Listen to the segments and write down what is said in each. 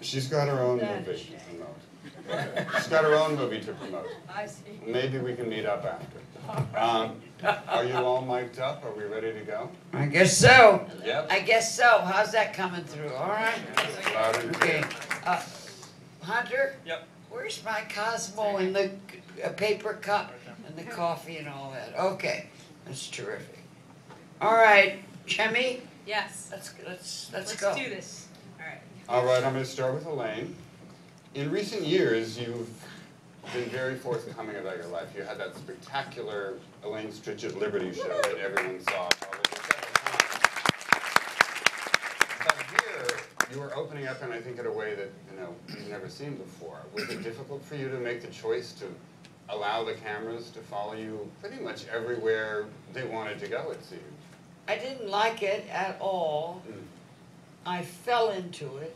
She's got her own movie to promote. She's got her own movie to promote. I see. Maybe we can meet up after. Are you all mic'd up? Are we ready to go? I guess so. Yep. I guess so. How's that coming through? All right. Loud and Okay. clear. Hunter? Yep. Where's my Cosmo and the paper cup and the coffee and all that? Okay. That's terrific. All right. Chiemi? Yes. Let's go. do this. All right. All right, I'm going to start with Elaine. In recent years, you've been very forthcoming about your life. You had that spectacular Elaine Stritch at Liberty show that everyone saw probably several times. But here, you were opening up, and I think in a way that you've never seen before. Was it difficult for you to make the choice to allow the cameras to follow you pretty much everywhere they wanted to go, it seemed? I didn't like it at all. I fell into it.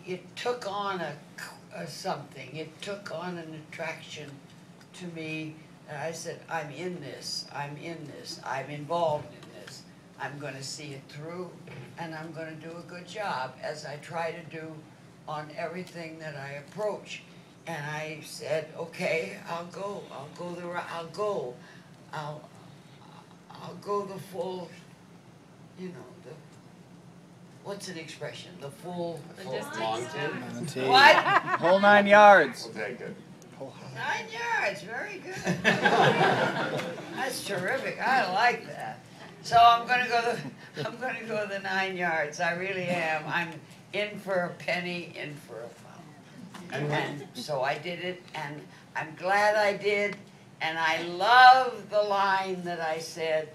It took on something. It took on an attraction to me. And I said, I'm in this. I'm in this. I'm involved in this. I'm going to see it through, and I'm going to do a good job, as I try to do on everything that I approach. And I said, okay, I'll go the full, what's an expression? The full Monty? what? Whole 9 yards. We'll take it. 9 yards, very good. That's terrific. I like that. So I'm going to go the 9 yards. I really am. I'm in for a penny, in for a pound. And so I did it, and I'm glad I did. And I love the line that I said,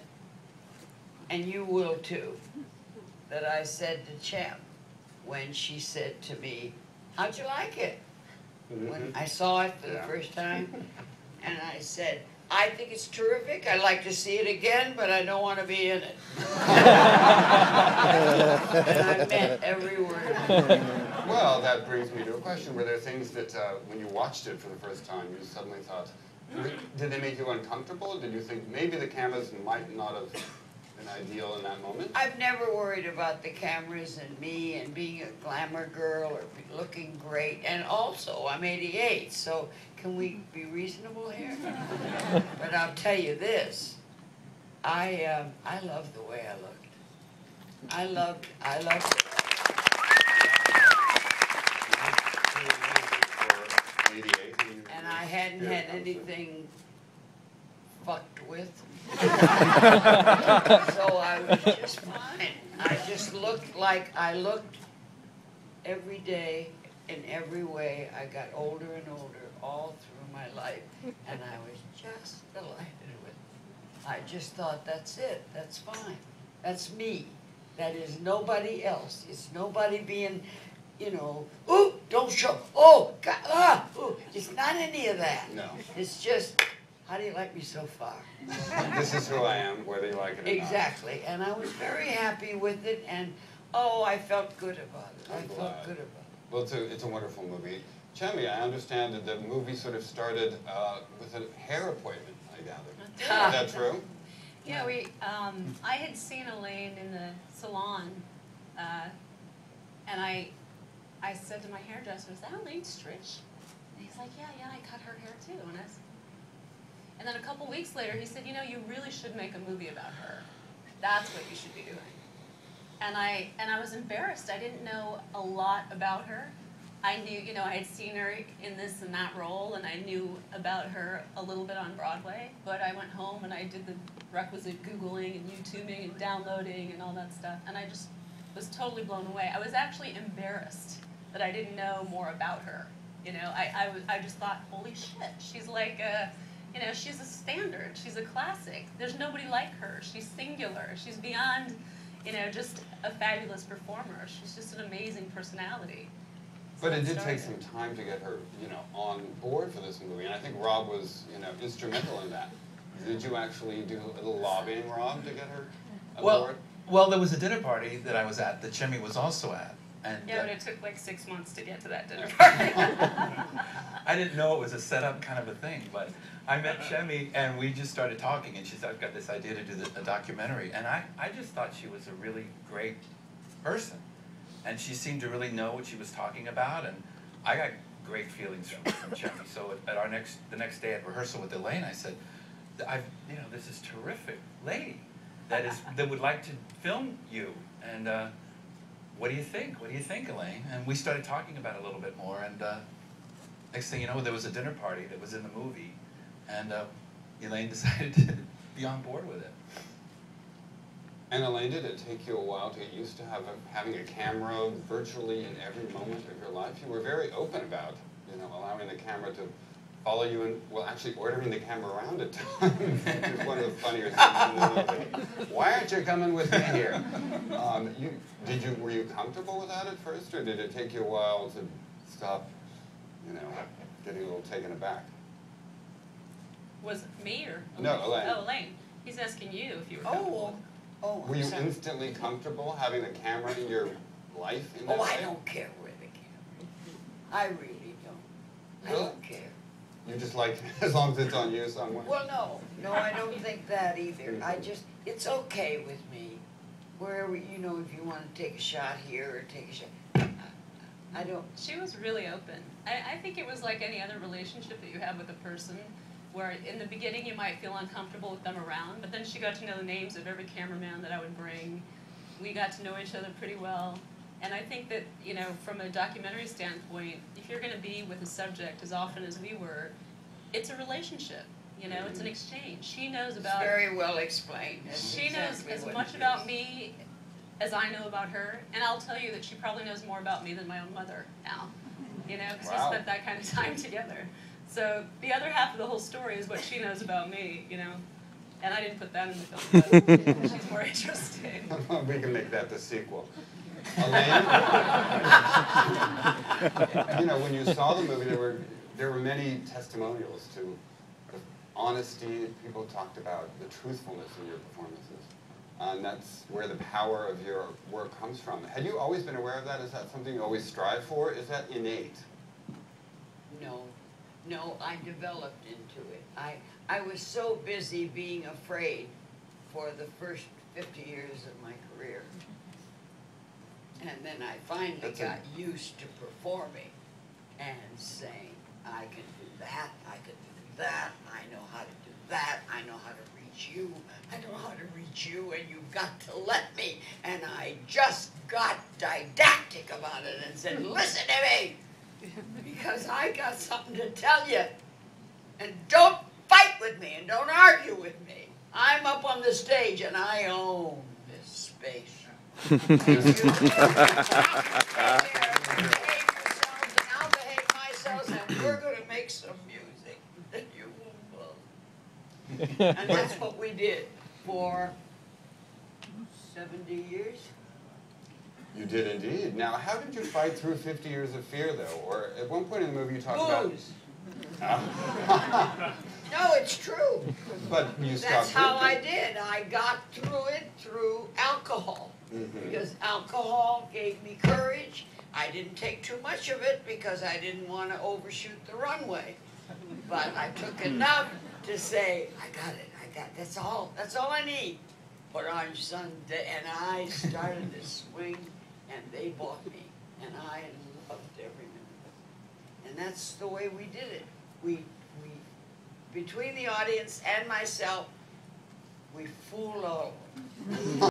and you will too, that I said to Champ when she said to me, how'd you like it? When I saw it for the first time, and I said, I think it's terrific. I'd like to see it again, but I don't want to be in it. And I meant every word. Well, that brings me to a question. Were there things that, when you watched it for the first time, you suddenly thought, did they make you uncomfortable? Did you think maybe the cameras might not have been ideal in that moment? I've never worried about the cameras and me and being a glamour girl or looking great. And also, I'm 88, so can we be reasonable here? But I'll tell you this, I loved the way I looked. I loved it. And I hadn't had anything fucked with. So I was just fine. I just looked like I looked every day in every way. I got older and older all through my life, and I was just delighted with it. I just thought, that's it. That's fine. That's me. That is nobody else. It's nobody being, ooh, don't show. Oh, God, ooh. It's not any of that. No. It's just, how do you like me so far? This is who I am, whether you like it or not. Exactly. And I was very happy with it, and I felt good about it. I felt good about it. Well, it's a wonderful movie. Chiemi, I understand that the movie sort of started with a hair appointment, I gather. Is that true? Yeah, I had seen Elaine in the salon, and I said to my hairdresser, is that Elaine Stritch? And he's like, yeah, I cut her hair too. And then a couple weeks later, he said, you really should make a movie about her. That's what you should be doing. And I was embarrassed. I didn't know a lot about her. I knew, I had seen her in this and that role, and I knew about her a little bit on Broadway, but I went home and I did the requisite Googling and YouTubing and downloading and all that stuff, and I just was totally blown away. I was actually embarrassed that I didn't know more about her. I just thought, holy shit, she's like she's a standard, she's a classic. There's nobody like her. She's singular. She's beyond, just a fabulous performer. She's just an amazing personality. But it did take some time to get her, on board for this movie, and I think Rob was, instrumental in that. Did you actually do a little lobbying, Rob, to get her on board? Well, there was a dinner party that I was at that Chiemi was also at. And, yeah, but it took like 6 months to get to that dinner party. I didn't know it was a setup kind of a thing, but I met Chiemi and we just started talking, and she said, I've got this idea to do a documentary, and I just thought she was a really great person. and she seemed to really know what she was talking about, and I got great feelings from Chiemi. So at the next day at rehearsal with Elaine, I said, this is terrific lady that would like to film you, and what do you think? What do you think, Elaine? And we started talking about it a little bit more, and next thing you know, there was a dinner party that was in the movie, and Elaine decided to be on board with it. And Elaine, did it take you a while to get used to having a camera virtually in every moment of your life? You were very open about, allowing the camera to follow you, and actually ordering the camera around at times, which is one of the funnier things in the movie. Why aren't you coming with me here? Were you comfortable with that at first, or did it take you a while to stop, getting a little taken aback? Was it me or Elaine? No, Elaine. Oh, Elaine. He's asking you if you were comfortable. Were you instantly comfortable having the camera in your life in that way? I don't care where the camera is. I really don't. Really? I don't care. You just like, as long as it's on you somewhere? Well, no, I don't think that either. It's okay with me. Wherever, if you want to take a shot here or take a shot, I don't. She was really open. I think it was like any other relationship that you have with a person, where in the beginning you might feel uncomfortable with them around, but then she got to know the names of every cameraman that I would bring. We got to know each other pretty well. And I think that, from a documentary standpoint, if you're going to be with a subject as often as we were, it's a relationship. It's an exchange. She knows about. It's very well explained. She knows as much about me as I know about her, and I'll tell you that she probably knows more about me than my own mother now. Because we spent that kind of time together. So the other half of the whole story is what she knows about me. And I didn't put that in the film, but she's more interested. We can make that the sequel. Elaine, when you saw the movie, there were many testimonials to the honesty. People talked about the truthfulness in your performances, and that's where the power of your work comes from. Had you always been aware of that? Is that something you always strive for? Is that innate? No, I developed into it. I was so busy being afraid for the first 50 years of my career. And then I finally got used to performing and saying, I can do that, I can do that, I know how to do that, I know how to reach you, I know how to reach you, and you've got to let me. And I just got didactic about it and said, listen to me, because I got something to tell you. And don't fight with me and don't argue with me. I'm up on the stage and I own this space. And you behave yourselves and I'll behave myself and we're going to make some music that you will love. And that's what we did for 70 years. You did indeed. Now, how did you fight through 50 years of fear, though? Or at one point in the movie you talked about... No, it's true. But you stopped. That's how I did. I got through it through alcohol. Because alcohol gave me courage. I didn't take too much of it because I didn't want to overshoot the runway. But I took enough to say, I got it, that's all I need. Put on Sunday, and I started to swing, and they bought me, and I loved every minute of it. And that's the way we did it. We between the audience and myself, we fooled all of them.